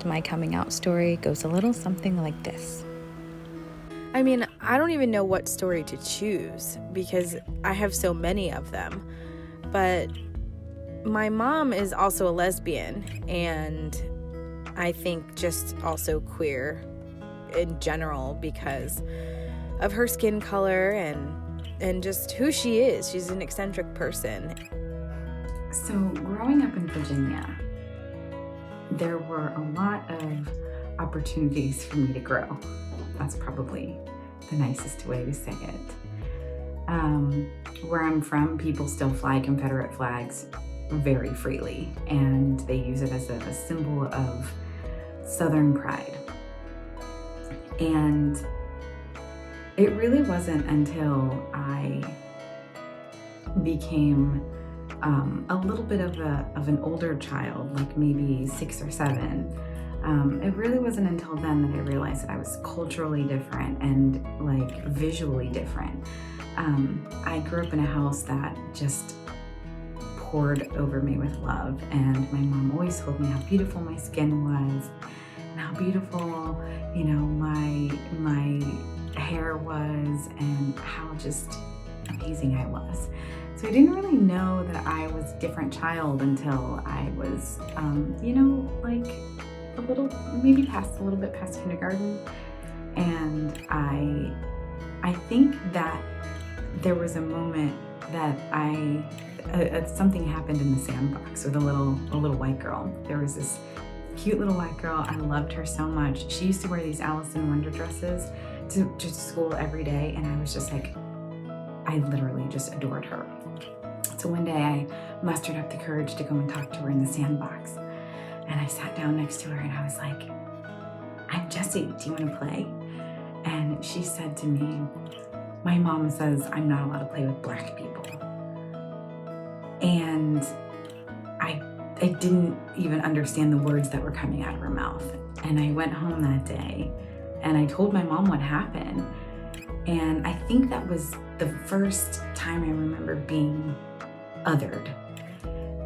and my coming out story goes a little something like this. I mean, I don't even know what story to choose because I have so many of them. But my mom is also a lesbian, and I think just also queer in general because of her skin color and just who she is. She's an eccentric person. So growing up in Virginia, there were a lot of opportunities for me to grow. That's probably the nicest way to say it. Where I'm from, people still fly Confederate flags very freely, and they use it as a symbol of Southern pride. And it really wasn't until I became a little bit of an older child, like maybe 6 or 7. It really wasn't until then that I realized that I was culturally different and like visually different. I grew up in a house that just poured over me with love, and my mom always told me how beautiful my skin was and how beautiful, my hair was and how just amazing I was. So I didn't really know that I was a different child until I was, like a little bit past kindergarten. And I think that there was a moment that something happened in the sandbox with a little white girl. There was this cute little white girl. I loved her so much. She used to wear these Alice in Wonder dresses to school every day, and I was just like, I literally just adored her. So one day I mustered up the courage to go and talk to her in the sandbox, and I sat down next to her and I was like, I'm Jessie, do you want to play? And she said to me, my mom says I'm not allowed to play with black people. And I didn't even understand the words that were coming out of her mouth. And I went home that day and I told my mom what happened. And I think that was the first time I remember being othered.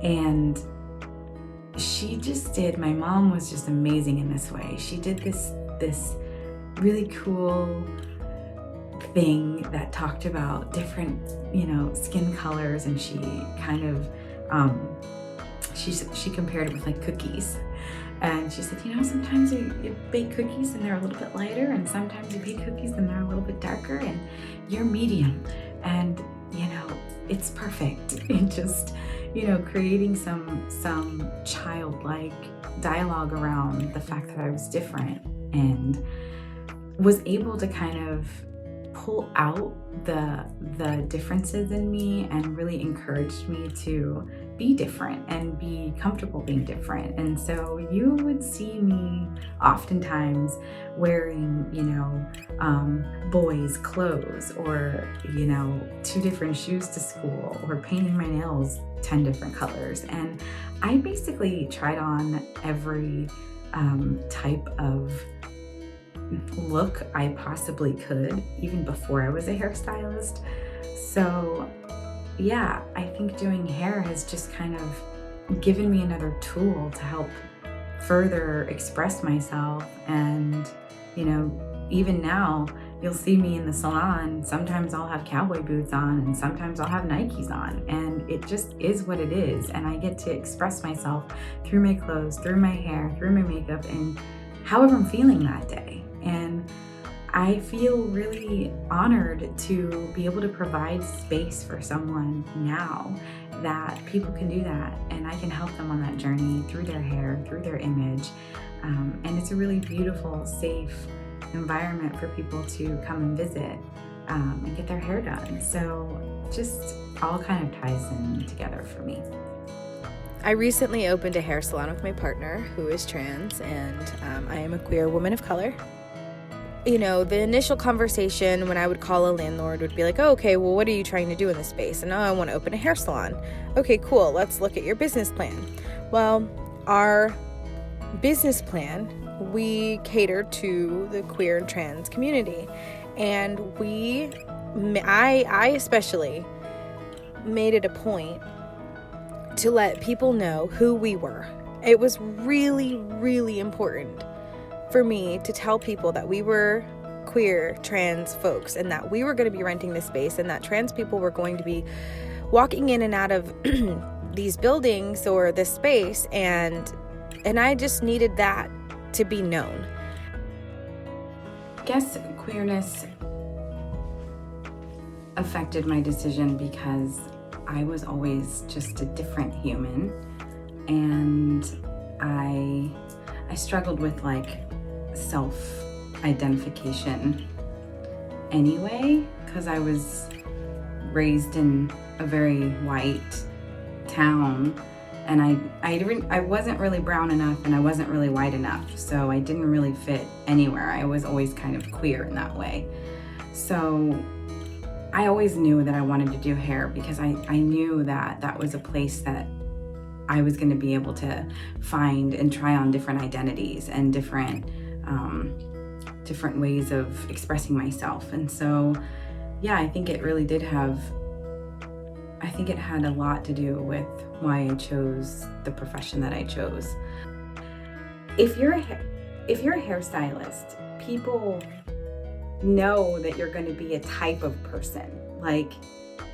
And my mom was just amazing in this way. She did this really cool thing that talked about different, skin colors, and she kind of, she compared it with like cookies. And she said, sometimes you bake cookies and they're a little bit lighter, and sometimes you bake cookies and they're a little bit darker, and you're medium. And, it's perfect. And just, creating some childlike dialogue around the fact that I was different, and was able to kind of pull out the differences in me and really encouraged me to be different and be comfortable being different. And so you would see me oftentimes wearing, boys' clothes, or, 2 different shoes to school, or painting my nails 10 different colors. And I basically tried on every type of look I possibly could, even before I was a hairstylist. So yeah, I think doing hair has just kind of given me another tool to help further express myself. And even now you'll see me in the salon. Sometimes I'll have cowboy boots on, and sometimes I'll have Nikes on, and it just is what it is. And I get to express myself through my clothes, through my hair, through my makeup, and however I'm feeling that day. And I feel really honored to be able to provide space for someone now that people can do that, and I can help them on that journey through their hair, through their image. And it's a really beautiful, safe environment for people to come and visit and get their hair done. So just all kind of ties in together for me. I recently opened a hair salon with my partner, who is trans, and I am a queer woman of color. The initial conversation when I would call a landlord would be like, oh, okay, well, what are you trying to do in this space? And I want to open a hair salon. Okay, cool. Let's look at your business plan. Well, our business plan, we cater to the queer and trans community. And I especially made it a point to let people know who we were It was really, really important for me to tell people that we were queer trans folks and that we were going to be renting this space and that trans people were going to be walking in and out of these buildings or this space, and I just needed that to be known. I guess queerness affected my decision because I was always just a different human, and I struggled with like self-identification anyway, because I was raised in a very white town, and I wasn't really brown enough and I wasn't really white enough, so I didn't really fit anywhere. I was always kind of queer in that way. So I always knew that I wanted to do hair because I knew that that was a place that I was going to be able to find and try on different identities and different ways of expressing myself. And so, yeah, I think it really did have, I think it had a lot to do with why I chose the profession that I chose. If you're a hairstylist, people know that you're going to be a type of person. Like,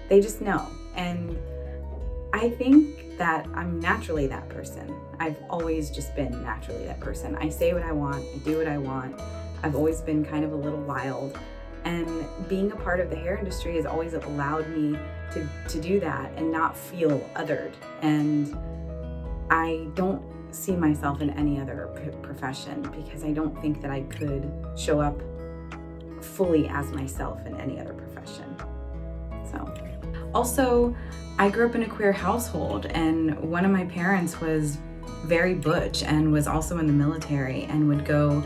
they just know. And I think that I'm naturally that person. I've always just been naturally that person. I say what I want, I do what I want. I've always been kind of a little wild. And being a part of the hair industry has always allowed me to do that and not feel othered. And I don't see myself in any other profession because I don't think that I could show up fully as myself in any other profession. So, also, I grew up in a queer household, and one of my parents was very butch and was also in the military and would go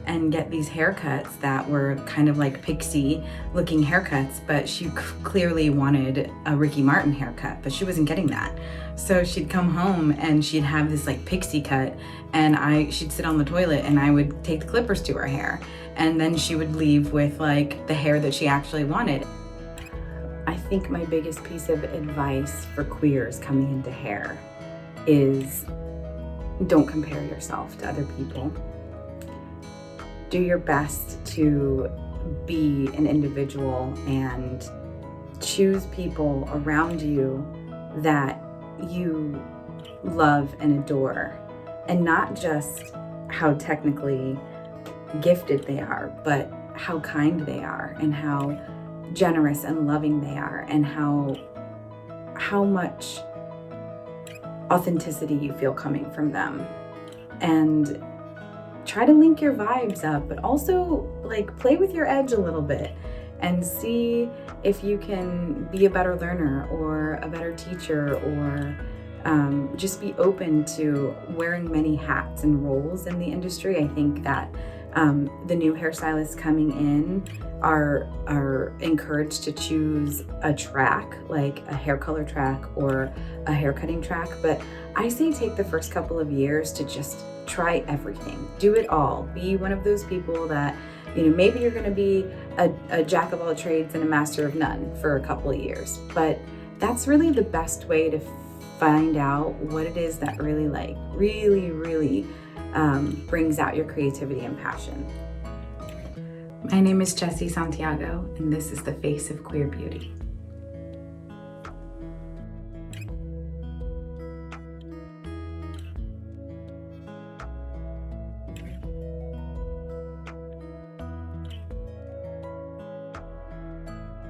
and get these haircuts that were kind of like pixie looking haircuts, but she clearly wanted a Ricky Martin haircut, but she wasn't getting that. So she'd come home and she'd have this like pixie cut, and she'd sit on the toilet and I would take the clippers to her hair, and then she would leave with like the hair that she actually wanted. I think my biggest piece of advice for queers coming into hair is don't compare yourself to other people. Do your best to be an individual and choose people around you that you love and adore, and not just how technically gifted they are, but how kind they are and how generous and loving they are, and how much authenticity you feel coming from them. And try to link your vibes up, but also like play with your edge a little bit and see if you can be a better learner or a better teacher, or just be open to wearing many hats and roles in the industry. I think that the new hairstylists coming in are encouraged to choose a track, like a hair color track or a hair cutting track. But I say take the first couple of years to just try everything. Do it all. Be one of those people that, you know, maybe you're going to be a jack of all trades and a master of none for a couple of years. But that's really the best way to find out what it is that really brings out your creativity and passion. My name is Jessie Santiago, and this is the Face of Queer Beauty.